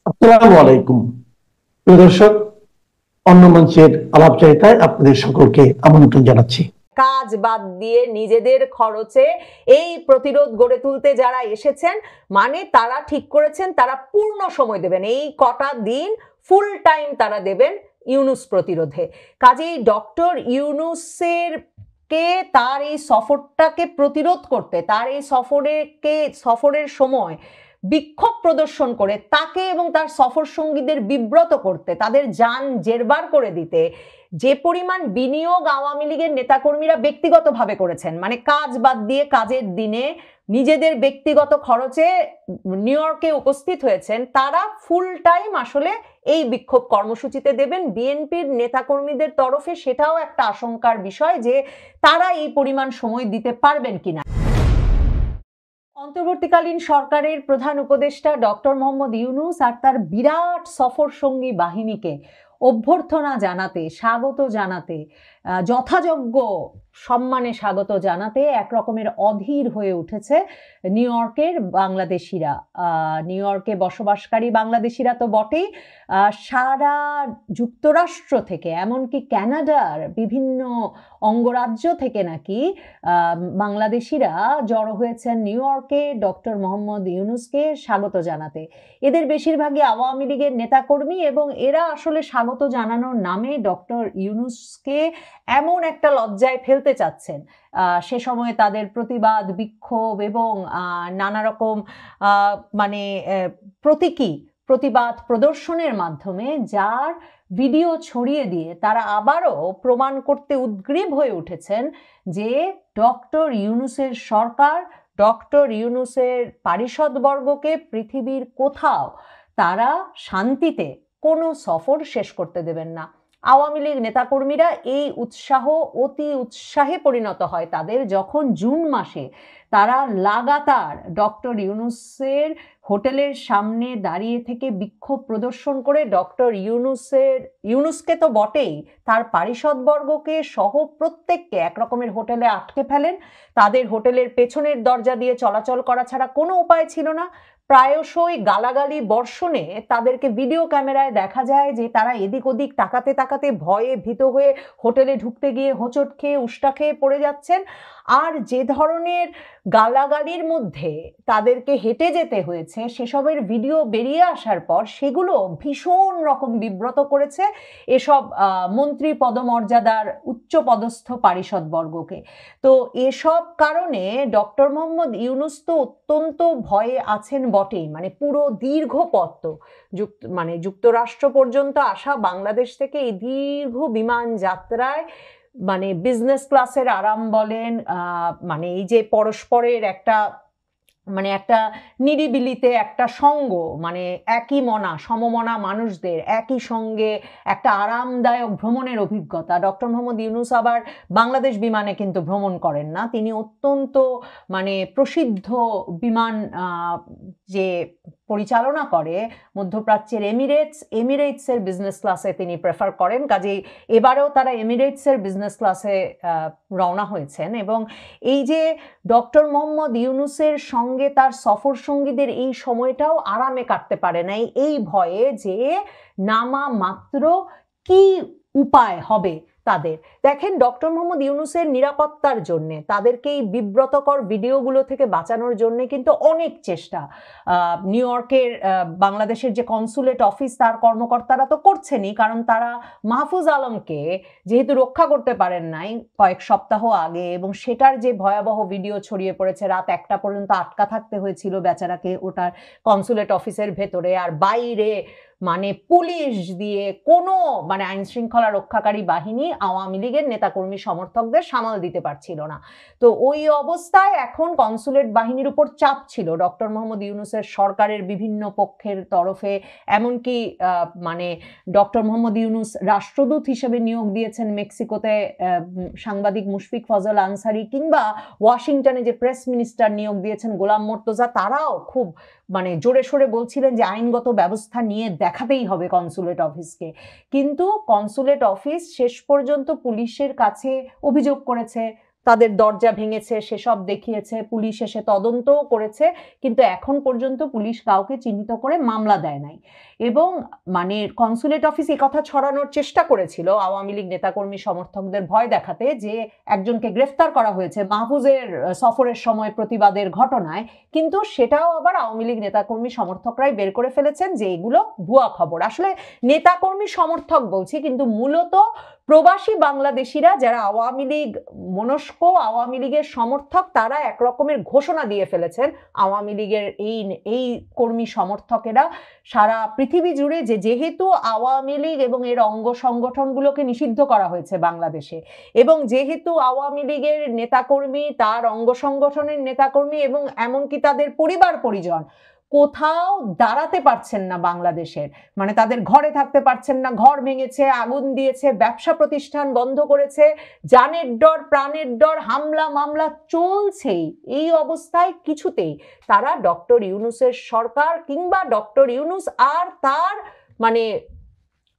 আসসালামু আলাইকুম প্রিয় দর্শক, অন্য মঞ্চের আলাপচারিতায় আপনাদের সকলকে আমন্ত্রণ জানাচ্ছি। কাজ বাদ দিয়ে নিজেদের খরচে এই প্রতিরোধ গড়ে তুলতে যারা এসেছেন, মানে তারা ঠিক করেছেন তারা পূর্ণ সময় দেবেন, এই কটা দিন ফুল টাইম তারা দেবেন ইউনূস প্রতিরোধে। কাজেই ডক্টর ইউনূসের কে তার এই সফরটাকে প্রতিরোধ করতে, তার এই সফরের সময় বিক্ষোভ প্রদর্শন করে তাকে এবং তার সফর সঙ্গীদের বিব্রত করতে, তাদের যান জেরবার করে দিতে যে পরিমাণ বিনিয়োগ আওয়ামী লীগের নেতাকর্মীরা ব্যক্তিগতভাবে করেছেন, মানে কাজ বাদ দিয়ে কাজের দিনে নিজেদের ব্যক্তিগত খরচে নিউ ইয়র্কে উপস্থিত হয়েছেন, তারা ফুল টাইম আসলে এই বিক্ষোভ কর্মসূচিতে দেবেন। বিএনপির নেতাকর্মীদের তরফে সেটাও একটা আশঙ্কার বিষয় যে তারা এই পরিমাণ সময় দিতে পারবেন কিনা। অন্তর্বর্তীকালীন সরকারের প্রধান উপদেষ্টা ডক্টর মোহাম্মদ ইউনূস আর তার বিরাট সফর সঙ্গী বাহিনীকে অভ্যর্থনা জানাতে, স্বাগত জানাতে, যথাযোগ্য সম্মানে স্বাগত জানাতে এক রকমের অধীর হয়ে উঠেছে নিউ ইয়র্কের বাংলাদেশিরা। নিউ ইয়র্কে বসবাসকারী বাংলাদেশিরা তো বটেই, সারা যুক্তরাষ্ট্র থেকে এমনকি ক্যানাডার বিভিন্ন অঙ্গরাজ্য থেকে নাকি বাংলাদেশিরা জড়ো হয়েছেন নিউ ইয়র্কে ডক্টর মোহাম্মদ ইউনূসকে স্বাগত জানাতে। এদের বেশিরভাগই আওয়ামী লীগের নেতাকর্মী এবং এরা আসলে স্বাগত জানানোর নামে ডক্টর ইউনূসকে এমন একটা লজ্জায় ফেলতে চাচ্ছেন, সে সময়ে তাদের প্রতিবাদ, বিক্ষোভ এবং নানা রকম মানে প্রতীকী প্রতিবাদ প্রদর্শনের মাধ্যমে যার ভিডিও ছড়িয়ে দিয়ে তারা আবারও প্রমাণ করতে উদ্গ্রীব হয়ে উঠেছেন যে ডক্টর ইউনূসের সরকার, ডক্টর ইউনূসের পারিষদবর্গকে পৃথিবীর কোথাও তারা শান্তিতে কোনো সফর শেষ করতে দেবেন না। আওয়ামী লীগ নেতাকর্মীরা এই উৎসাহ অতি উৎসাহে পরিণত হয় তাদের, যখন জুন মাসে তারা লাগাতার ডক্টর ইউনূসের হোটেলের সামনে দাঁড়িয়ে থেকে বিক্ষোভ প্রদর্শন করে ডক্টর ইউনূসকে তো বটেই, তার পারিষদবর্গকে সহ প্রত্যেককে এক রকমের হোটেলে আটকে ফেলেন। তাদের হোটেলের পেছনের দরজা দিয়ে চলাচল করা ছাড়া কোনো উপায় ছিল না। প্রায়শই গালাগালি বর্ষণে তাদেরকে ভিডিও ক্যামেরায় দেখা যায় যে তারা এদিক ওদিক তাকাতে তাকাতে ভয়ে ভীত হয়ে হোটেলে ঢুকতে গিয়ে হোঁচট খেয়ে উষ্টা খেয়ে পড়ে যাচ্ছেন। আর যে ধরনের গালাগালির মধ্যে তাদেরকে হেঁটে যেতে হয়েছে সেসবের ভিডিও বেরিয়ে আসার পর সেগুলো ভীষণ রকম বিব্রত করেছে এসব মন্ত্রী পদমর্যাদার উচ্চপদস্থ পারিষদবর্গকে। তো এসব কারণে ডক্টর মোহাম্মদ ইউনূস তো অত্যন্ত ভয়ে আছেন বটেই, মানে পুরো দীর্ঘ পথ তো যুক্তরাষ্ট্র পর্যন্ত আসা বাংলাদেশ থেকে এই দীর্ঘ বিমান যাত্রায় মানে বিজনেস ক্লাসের আরাম বলেন, মানে এই যে পরস্পরের একটা মানে একটা নিরিবিলিতে একটা সঙ্গ, মানে একই মনা সমমনা মানুষদের একই সঙ্গে একটা আরামদায়ক ভ্রমণের অভিজ্ঞতা। ডক্টর মোহাম্মদ ইউনূস আবার বাংলাদেশ বিমানে কিন্তু ভ্রমণ করেন না, তিনি অত্যন্ত মানে প্রসিদ্ধ বিমান যে পরিচালনা করে মধ্যপ্রাচ্যের এমিরেটসের বিজনেস ক্লাসে তিনি প্রেফার করেন। কাজেই এবারেও তারা এমিরেটসের বিজনেস ক্লাসে রওনা হয়েছেন। এবং এই যে ডক্টর মোহাম্মদ ইউনূসের সঙ্গে তার সফর সঙ্গীদের এই সময়টাও আরামে কাটতে পারে নাই, এই ভয়ে যে নামা মাত্র কি উপায় হবে তাদের। দেখেন, ডক্টর মোহাম্মদ ইউনূসের নিরাপত্তার জন্য, তাদেরকে এই বিব্রতকর ভিডিওগুলো থেকে বাঁচানোর জন্য কিন্তু অনেক চেষ্টা নিউ ইয়র্কের বাংলাদেশের যে কনসুলেট অফিস তার কর্মকর্তারা তো করছেনই, কারণ তারা মাহফুজ আলমকে যেহেতু রক্ষা করতে পারেন নাই কয়েক সপ্তাহ আগে, এবং সেটার যে ভয়াবহ ভিডিও ছড়িয়ে পড়েছে, রাত 1টা পর্যন্ত আটকা থাকতে হয়েছিল বেচারাকে ওটার কনসুলেট অফিসের ভেতরে, আর বাইরে মানে পুলিশ দিয়ে কোনো মানে আইন শৃঙ্খলা রক্ষাকারী বাহিনী আওয়ামী লীগের নেতাকর্মী সমর্থকদের সামাল দিতে পারছিল না। তো ওই অবস্থায় এখন কনসুলেট বাহিনীর উপর চাপ ছিল ডক্টর মোহাম্মদ ইউনূসের সরকারের বিভিন্ন পক্ষের তরফে। এমনকি মানে ডক্টর মোহাম্মদ ইউনূস রাষ্ট্রদূত হিসেবে নিয়োগ দিয়েছেন মেক্সিকোতে সাংবাদিক মুশফিক ফজল আনসারি, কিংবা ওয়াশিংটনে যে প্রেস মিনিস্টার নিয়োগ দিয়েছেন গোলাম মর্তজা, তারাও খুব মানে জোরে সোরে বলছিলেন যে আইনগত ব্যবস্থা নিয়ে দেখাতেই হবে কনসুলেট অফিসকে। কিন্তু কনসুলেট অফিস শেষ পর্যন্ত পুলিশের কাছে অভিযোগ করেছে, তাদের দরজা ভেঙেছে সেসব দেখিয়েছে, পুলিশ এসে তদন্তও করেছে, কিন্তু এখন পর্যন্ত পুলিশ কাউকে চিহ্নিত করে মামলা দেয় নাই। এবং মানে কনসুলেট অফিস এই কথা ছড়ানোর চেষ্টা করেছিল আওয়ামী লীগ নেতাকর্মী সমর্থকদের ভয় দেখাতে যে একজনকে গ্রেফতার করা হয়েছে মাহফুজের সফরের সময় প্রতিবাদের ঘটনায়, কিন্তু সেটাও আবার আওয়ামী লীগ নেতাকর্মী সমর্থকরাই বের করে ফেলেছেন যে এগুলো ভুয়া খবর। আসলে নেতাকর্মী সমর্থক বলছি, কিন্তু মূলত প্রবাসী বাংলাদেশিরা যারা আওয়ামী লীগ মনস্ক, আওয়ামী লীগের সমর্থক, তারা এক রকমের ঘোষণা দিয়ে ফেলেছেন আওয়ামী লীগের এই কর্মী সমর্থকেরা সারা পৃথিবী জুড়ে যে যেহেতু আওয়ামী লীগ এবং এর অঙ্গ সংগঠনগুলোকে নিষিদ্ধ করা হয়েছে বাংলাদেশে, এবং যেহেতু আওয়ামী লীগের নেতাকর্মী, তার অঙ্গ সংগঠনের নেতাকর্মী এবং এমনকি তাদের পরিবার পরিজন কোথাও দাঁড়াতে পারছেন না বাংলাদেশের, মানে তাদের ঘরে থাকতে পারছেন না, ঘর ভেঙেছে, আগুন দিয়েছে, ব্যবসা প্রতিষ্ঠান বন্ধ করেছে, জানের ডর প্রাণের ডর, হামলা মামলা চলছেই, এই অবস্থায় কিছুতেই তারা ডক্টর ইউনূসের সরকার কিংবা ডক্টর ইউনূস আর তার মানে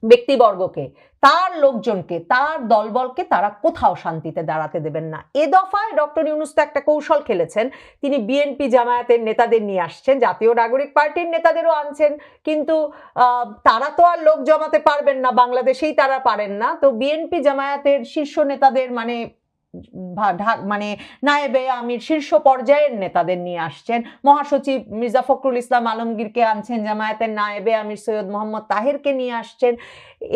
ব্যক্তিবর্গকে, তার লোকজনকে, তার দলবলকে তারা কোথাও শান্তিতে দাঁড়াতে দেবেন না। এ দফায় ডক্টর ইউনূস তো একটা কৌশল খেলেছেন, তিনি বিএনপি জামায়াতের নেতাদের নিয়ে আসছেন, জাতীয় নাগরিক পার্টির নেতাদেরও আনছেন, কিন্তু তারা তো আর লোক জমাতে পারবেন না, বাংলাদেশেই তারা পারেন না, তো বিএনপি জামায়াতের শীর্ষ নেতাদের মানে নায়েবে আমির শীর্ষ পর্যায়ের নেতাদের নিয়ে আসছেন, মহাসচিব মির্জা ফখরুল ইসলাম আলমগীরকে আনছেন, জামায়াতের নায়েবে আমির সৈয়দ মোহাম্মদ তাহেরকে নিয়ে আসছেন।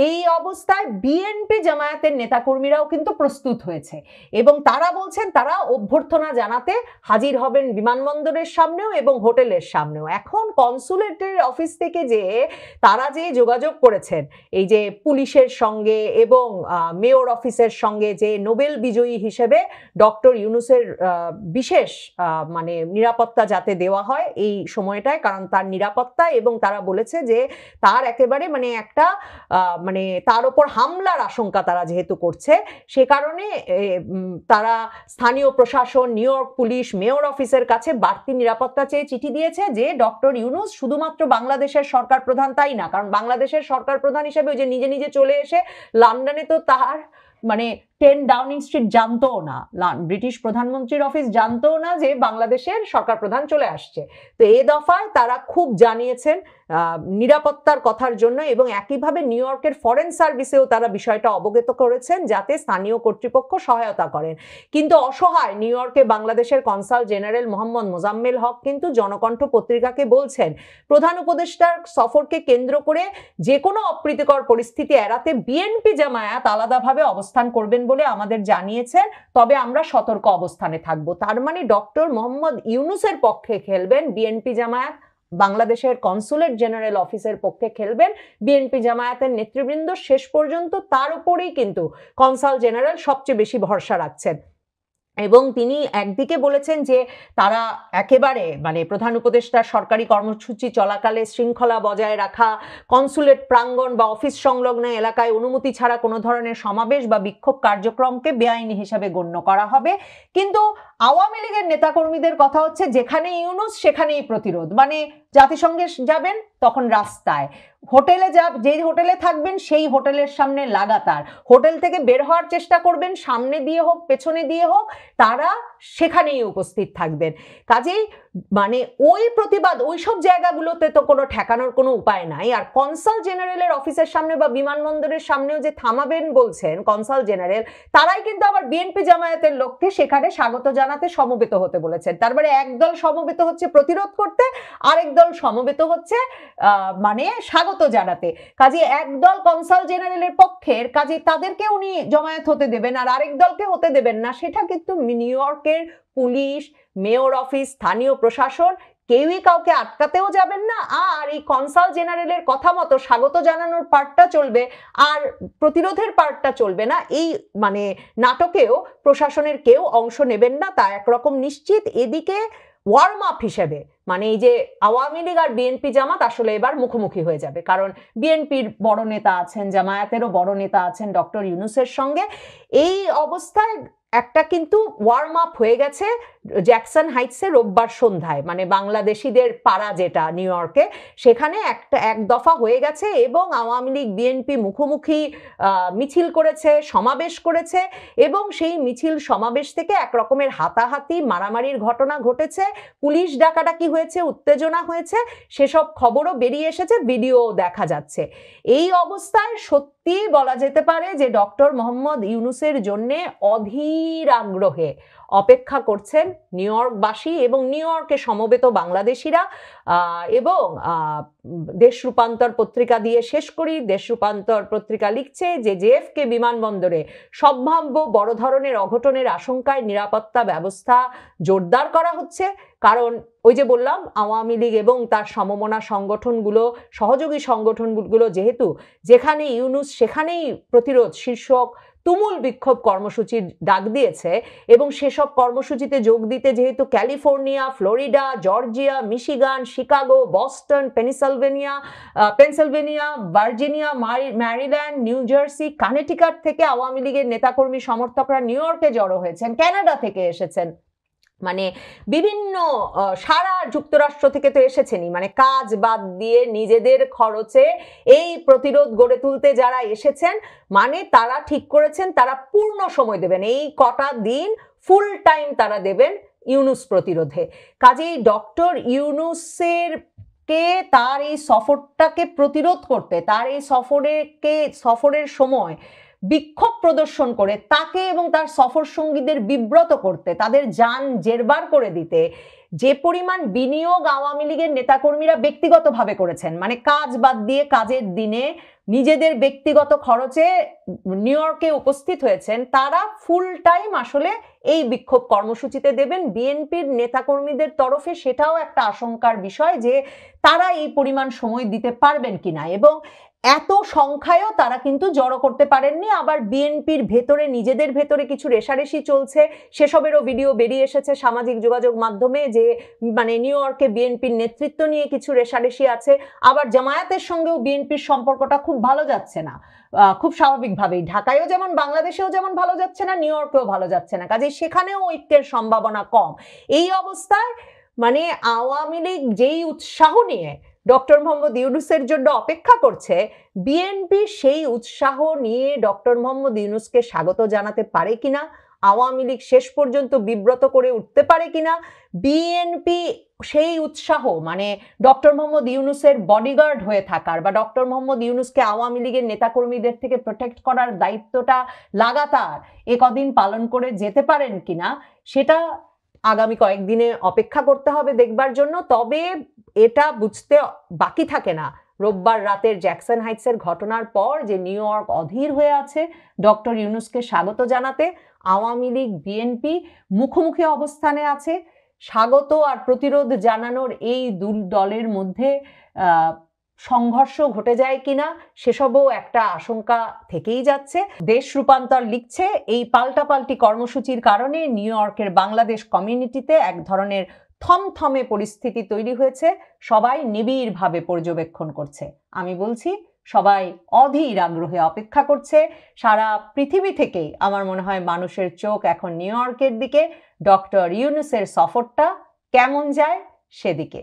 এই অবস্থায় বিএনপি জামায়াতের নেতাকর্মীরাও কিন্তু প্রস্তুত হয়েছে এবং তারা বলছেন তারা অভ্যর্থনা জানাতে হাজির হবেন বিমানবন্দরের সামনেও এবং হোটেলের সামনেও। এখন কনসুলেটের অফিস থেকে যে তারা যে যোগাযোগ করেছেন এই যে পুলিশের সঙ্গে এবং মেয়র অফিসের সঙ্গে, যে নোবেল বিজয়ী হিসেবে ডক্টর ইউনূসের বিশেষ মানে নিরাপত্তা যাতে দেওয়া হয় এই সময়টায়, কারণ তার নিরাপত্তা, এবং তারা বলেছে যে তার একেবারে মানে একটা মানে তার উপর হামলার আশঙ্কা তারা যেহেতু করছে, সে কারণে তারা স্থানীয় প্রশাসন, নিউ ইয়র্ক পুলিশ, মেয়র অফিসের কাছে বাড়তি নিরাপত্তা চেয়ে চিঠি দিয়েছে যে ডক্টর ইউনূস শুধুমাত্র বাংলাদেশের সরকার প্রধান তাই না, কারণ বাংলাদেশের সরকার প্রধান হিসেবে যে নিজে নিজে চলে এসে লন্ডনে তো তার মানে 10 ডাউনিং স্ট্রিট জানতো না, ব্রিটিশ প্রধানমন্ত্রীর অফিস জানতো না যে বাংলাদেশের সরকার প্রধান চলে আসছে। তো এই দফায় তারা খুব জানিয়েছেন নিরাপত্তার কথার জন্য, এবং একইভাবে নিউ ইয়র্কের ফরেন সার্ভিসেও তারা বিষয়টা অবগত করেছেন যাতে স্থানীয় কর্তৃপক্ষ সহায়তা করেন। কিন্তু অসহায় নিউ ইয়র্কে বাংলাদেশের কনসাল জেনারেল মোহাম্মদ মোজাম্মেল হক কিন্তু জনকণ্ঠ পত্রিকাকে বলছেন প্রধান উপদেষ্টার সফরকে কেন্দ্র করে যে কোনো অপ্রীতিকর পরিস্থিতি এড়াতে বিএনপি জামায়াত আলাদাভাবে অবস্থান করবেন বলে আমাদের জানিয়েছেন, তবে আমরা সতর্ক অবস্থানে থাকব। তার মানে ডক্টর মোহাম্মদ ইউনূসের পক্ষে খেলবেন বিএনপি জামায়াত, বাংলাদেশের কনসুলেট জেনারেল অফিসের পক্ষে খেলবেন বিএনপি জামায়াতের নেতৃবৃন্দ। শেষ পর্যন্ত তার উপরেই কিন্তু কনসাল জেনারেল সবচেয়ে বেশি ভরসা রাখছেন, এবং তিনি একদিকে বলেছেন যে তারা একেবারে মানে প্রধান উপদেষ্টার সরকারি কর্মসূচি চলাকালে শৃঙ্খলা বজায় রাখা, কনসুলেট প্রাঙ্গণ বা অফিস সংলগ্ন এলাকায় অনুমতি ছাড়া কোনো ধরনের সমাবেশ বা বিক্ষোভ কার্যক্রমকে বেআইনি হিসাবে গণ্য করা হবে। কিন্তু আওয়ামী লীগের নেতাকর্মীদের কথা হচ্ছে যেখানে ইউনূস সেখানেই প্রতিরোধ, মানে জাতিসংঘে যাবেন তখন রাস্তায়, হোটেলে যেই হোটেলে থাকবেন সেই হোটেলের সামনে লাগাতার, হোটেল থেকে বের হওয়ার চেষ্টা করবেন সামনে দিয়ে হোক পেছনে দিয়ে হোক, তারা সেখানেই উপস্থিত থাকবেন। কাজেই মানে ওই প্রতিবাদ ওইসব জায়গাগুলোতে তো কোনো ঠেকানোর কোনো উপায় নাই। আর কনসাল জেনারেলের অফিসের সামনে বা বিমানবন্দরের সামনেও যে থামাবেন বলছেন কনসাল জেনারেল, তারাই কিন্তু আবার বিএনপি জামায়াতের লোককে সেখানে স্বাগত জানাতে সমবেত হতে বলেছেন। তারপরে একদল সমবেত হচ্ছে প্রতিরোধ করতে, আরেক দল সমবেত হচ্ছে মানে স্বাগত জানাতে। কাজে একদল কনসাল জেনারেলের পক্ষের, কাজে তাদেরকে উনি জমায়েত হতে দেবেন আর আরেক দলকে হতে দেবেন না, সেটা কিন্তু নিউ ইয়র্কের পুলিশ, মেয়র অফিস, স্থানীয় প্রশাসন কেউই কাউকে আটকাতেও যাবেন না। আর এই কনসাল জেনারেলের কথা মতো স্বাগত জানানোর পার্টটা চলবে আর প্রতিরোধের পার্টটা চলবে না, এই মানে নাটকেও প্রশাসনের কেউ অংশ নেবেন না, তা একরকম নিশ্চিত। এদিকে ওয়ার্ম আপ হিসেবে মানে এই যে আওয়ামী লীগ আর বিএনপি জামাত আসলে এবার মুখোমুখি হয়ে যাবে, কারণ বিএনপির বড় নেতা আছেন, জামায়াতেরও বড় নেতা আছেন ডক্টর ইউনূসের সঙ্গে। এই অবস্থায় একটা কিন্তু ওয়ার্ম আপ হয়ে গেছে জ্যাকসন হাইটসে রোববার সন্ধ্যায়, মানে বাংলাদেশিদের পাড়া যেটা নিউ ইয়র্কে, সেখানে এক দফা হয়ে গেছে এবং আওয়ামী লীগ বিএনপি মুখোমুখি মিছিল করেছে, সমাবেশ করেছে এবং সেই মিছিল সমাবেশ থেকে এক রকমের হাতাহাতি মারামারির ঘটনা ঘটেছে, পুলিশ ডাকাডাকি হয়েছে, উত্তেজনা হয়েছে, সেসব খবরও বেরিয়ে এসেছে, ভিডিও দেখা যাচ্ছে। এই অবস্থায় সত্যি বলা যেতে পারে যে ডক্টর মোহাম্মদ ইউনূসের জন্য অধীর আগ্রহে অপেক্ষা করছেন নিউ ইয়র্কবাসী এবং নিউ ইয়র্কে সমবেত বাংলাদেশিরা। এবং দেশ রূপান্তর পত্রিকা দিয়ে শেষ করি। দেশ রূপান্তর পত্রিকা লিখছে যে জেএফকে বিমানবন্দরে সম্ভাব্য বড় ধরনের অঘটনের আশঙ্কায় নিরাপত্তা ব্যবস্থা জোরদার করা হচ্ছে, কারণ ওই যে বললাম আওয়ামী লীগ এবং তার সমমনা সংগঠনগুলো, সহযোগী সংগঠনগুলো যেহেতু যেখানে ইউনূস সেখানেই প্রতিরোধ শীর্ষক তুমুল বিক্ষোভ কর্মসূচির ডাক দিয়েছে এবং সেসব কর্মসূচিতে যোগ দিতে যেহেতু California, Florida, Georgia, Michigan, Chicago, Boston, Pennsylvania, Virginia, Maryland, new jersey, Connecticut থেকে আওয়ামী লীগের নেতাকর্মী সমর্থকরা নিউ ইয়র্কে জড়ো হয়েছেন, কানাডা থেকে এসেছেন, মানে বিভিন্ন সারা যুক্তরাষ্ট্র থেকে তো এসেছেনই, মানে কাজ বাদ দিয়ে নিজেদের খরচে এই প্রতিরোধ গড়ে তুলতে যারা এসেছেন, মানে তারা ঠিক করেছেন তারা পূর্ণ সময় দেবেন, এই কটা দিন ফুল টাইম তারা দেবেন ইউনূস প্রতিরোধে। কাজেই ডক্টর ইউনূসের কে তার এই সফরটাকে প্রতিরোধ করতে, তার এই সফরের সময় বিক্ষোভ প্রদর্শন করে তাকে এবং তার সফর সঙ্গীদের বিব্রত করতে, তাদের যান জেরবার করে দিতে যে পরিমাণ বিনিয়োগ আওয়ামী লীগের নেতাকর্মীরা ব্যক্তিগতভাবে করেছেন, মানে কাজ বাদ দিয়ে কাজের দিনে নিজেদের ব্যক্তিগত খরচে নিউ ইয়র্কে উপস্থিত হয়েছেন, তারা ফুল টাইম আসলে এই বিক্ষোভ কর্মসূচিতে দেবেন বিএনপির নেতাকর্মীদের তরফে। সেটাও একটা আশঙ্কার বিষয় যে তারা এই পরিমাণ সময় দিতে পারবেন কিনা, এবং এত সংখ্যায়ও তারা কিন্তু জড়ো করতে পারেননি। আবার বিএনপির ভেতরে নিজেদের ভেতরে কিছু রেষারেষি চলছে, সেসবেরও ভিডিও বেরিয়ে এসেছে সামাজিক যোগাযোগ মাধ্যমে, যে মানে নিউ ইয়র্কে বিএনপির নেতৃত্ব নিয়ে কিছু রেষারেষি আছে। আবার জামায়াতের সঙ্গেও বিএনপির সম্পর্কটা খুব ভালো যাচ্ছে না, খুব স্বাভাবিকভাবেই। ঢাকায়ও যেমন বাংলাদেশেও যেমন ভালো যাচ্ছে না, নিউ ইয়র্কেও ভালো যাচ্ছে না, কাজেই সেখানেও ঐক্যের সম্ভাবনা কম। এই অবস্থায় মানে আওয়ামী লীগ যেই উৎসাহ নিয়ে ডক্টর মোহাম্মদ ইউনূসের জন্য অপেক্ষা করছে, বিএনপি সেই উৎসাহ নিয়ে ডক্টর মোহাম্মদ ইউনূসকে স্বাগত জানাতে পারে কিনা, আওয়ামী লীগ শেষ পর্যন্ত বিব্রত করে উঠতে পারে কিনা, বিএনপি সেই উৎসাহ মানে ডক্টর মোহাম্মদ ইউনূসের বডিগার্ড হয়ে থাকার বা ডক্টর মোহাম্মদ ইউনূসকে আওয়ামী লীগের নেতাকর্মীদের থেকে প্রোটেক্ট করার দায়িত্বটা লাগাতার কদিন পালন করে যেতে পারেন কিনা, সেটা আগামী কয়েকদিনে অপেক্ষা করতে হবে দেখবার জন্য। তবে এটা বুঝতে বাকি থাকে না রোববার রাতের জ্যাকসন হাইটসের ঘটনার পর যে নিউ ইয়র্ক অধীর হয়ে আছে ডক্টর ইউনূসকে স্বাগত জানাতে। আওয়ামী লীগ বিএনপি মুখোমুখি অবস্থানে আছে। স্বাগত আর প্রতিরোধ জানানোর এই দুই দলের মধ্যে সংঘর্ষ ঘটে যায় কিনা সেসবও একটা আশঙ্কা থেকেই যাচ্ছে। দেশ রূপান্তর লিখছে এই পাল্টাপাল্টি কর্মসূচির কারণে নিউ ইয়র্কের বাংলাদেশ কমিউনিটিতে এক ধরনের থমথমে পরিস্থিতি তৈরি হয়েছে, সবাই নিবিড়ভাবে পর্যবেক্ষণ করছে। আমি বলছি সবাই অধীর আগ্রহে অপেক্ষা করছে। সারা পৃথিবী থেকেই আমার মনে হয় মানুষের চোখ এখন নিউ ইয়র্কের দিকে, ডক্টর ইউনূসের সফরটা কেমন যায় সেদিকে।